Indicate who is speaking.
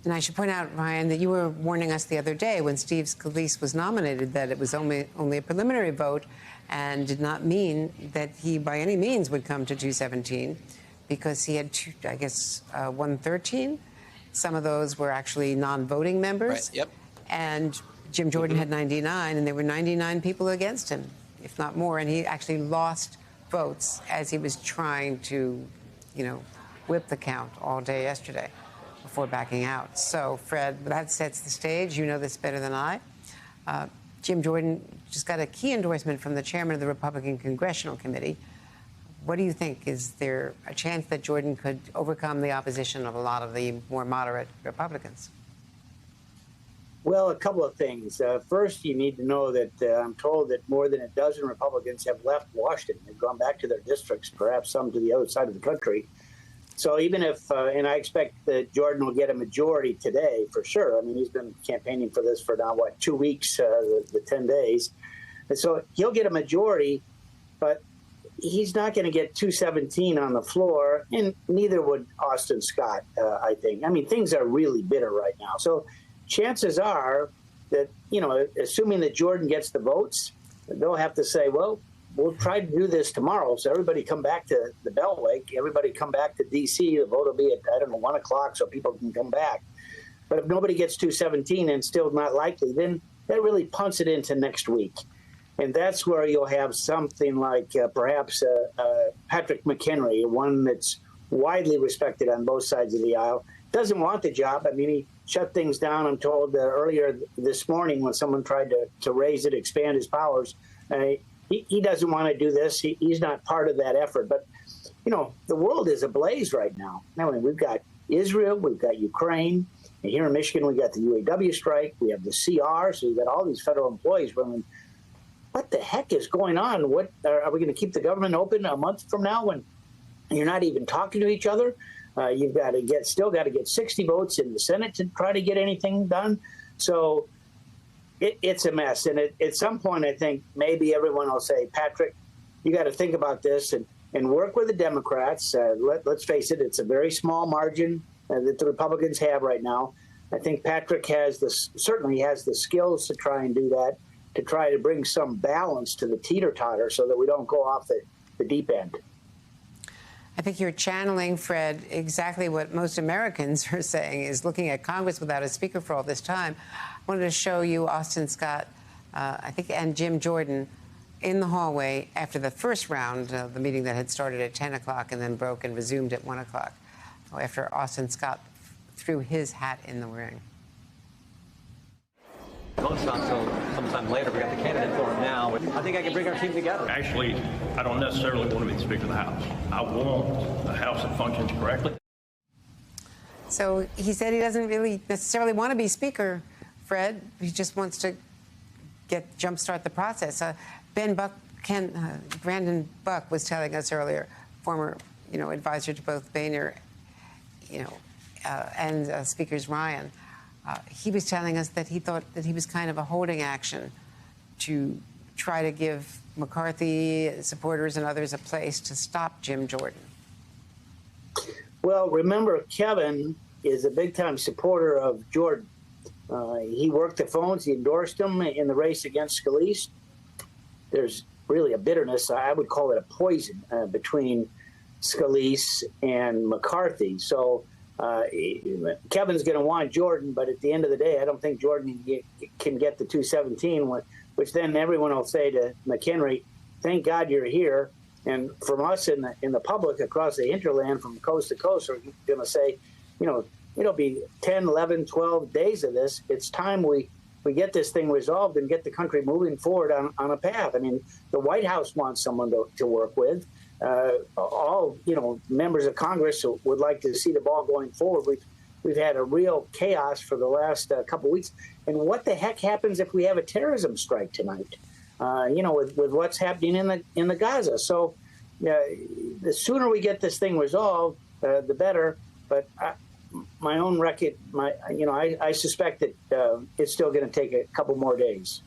Speaker 1: And I should point out, Ryan, that you were warning us the other day when Steve Scalise was nominated that it was only a preliminary vote and did not mean that he by any means would come to 217 because he had, 113. Some of those were actually non-voting members.
Speaker 2: Right, yep.
Speaker 1: And Jim Jordan had 99, and there were 99 people against him, if not more. And he actually lost votes as he was trying to, whip the count all day yesterday before backing out. So, Fred, that sets the stage. You know this better than I. Jim Jordan just got a key endorsement from the chairman of the Republican Congressional Committee. What do you think? Is there a chance that Jordan could overcome the opposition of a lot of the more moderate Republicans?
Speaker 3: Well, a couple of things. First, you need to know that I'm told that more than a dozen Republicans have left Washington. They've gone back to their districts, perhaps some to the other side of the country. So even if, and I expect that Jordan will get a majority today for sure. I mean, he's been campaigning for this for now, 2 weeks, the 10 days. And so he'll get a majority, but he's not going to get 217 on the floor, and neither would Austin Scott, I think. I mean, things are really bitter right now. So chances are that, assuming that Jordan gets the votes, they'll have to say, well, we'll try to do this tomorrow. So everybody come back to the Beltway. Everybody come back to D.C. The vote will be at, 1 o'clock so people can come back. But if nobody gets 217 and still not likely, then that really punts it into next week. And that's where you'll have something like perhaps Patrick McHenry, one that's widely respected on both sides of the aisle. Doesn't want the job. I mean, he shut things down, I'm told, earlier this morning when someone tried to raise it, expand his powers. He doesn't want to do this. He's not part of that effort. But, the world is ablaze right now. I mean, we've got Israel, we've got Ukraine. And here in Michigan, we've got the UAW strike. We have the CR. So we've got all these federal employees running. What the heck is going on? What are we going to keep the government open a month from now when you're not even talking to each other? You've got to still got to get 60 votes in the Senate to try to get anything done. So it's a mess. And at some point, I think maybe everyone will say, Patrick, you got to think about this and work with the Democrats. Let's face it, it's a very small margin that the Republicans have right now. I think Patrick certainly has the skills to try and do that, to try to bring some balance to the teeter-totter so that we don't go off the deep end.
Speaker 1: I think you're channeling, Fred, exactly what most Americans are saying, is looking at Congress without a speaker for all this time. I wanted to show you Austin Scott, and Jim Jordan in the hallway after the first round of the meeting that had started at 10 o'clock and then broke and resumed at 1 o'clock, after Austin Scott threw his hat in the ring.
Speaker 4: Vote's not until sometime later. We got the candidate for him now. I think I can bring our team together.
Speaker 5: Actually, I don't necessarily want to be the Speaker of the House. I want a House that functions correctly.
Speaker 1: So he said he doesn't really necessarily want to be Speaker, Fred. He just wants to jumpstart the process. Brandon Buck was telling us earlier, former advisor to both Boehner, and Speakers Ryan. He was telling us that he thought that he was kind of a holding action to try to give McCarthy supporters and others a place to stop Jim Jordan.
Speaker 3: Well, remember, Kevin is a big-time supporter of Jordan. He worked the phones. He endorsed him in the race against Scalise. There's really a bitterness, I would call it a poison, between Scalise and McCarthy. So Kevin's going to want Jordan, but at the end of the day, I don't think Jordan can get the 217, which then everyone will say to McHenry, thank God you're here. And from us in the public across the hinterland from coast to coast, we're going to say, it'll be 10, 11, 12 days of this. It's time we get this thing resolved and get the country moving forward on a path. I mean, the White House wants someone to work with. All members of Congress would like to see the ball going forward. We've had a real chaos for the last couple of weeks. And what the heck happens if we have a terrorism strike tonight? With what's happening in the Gaza. So the sooner we get this thing resolved, the better. But my own record, I suspect that it's still going to take a couple more days.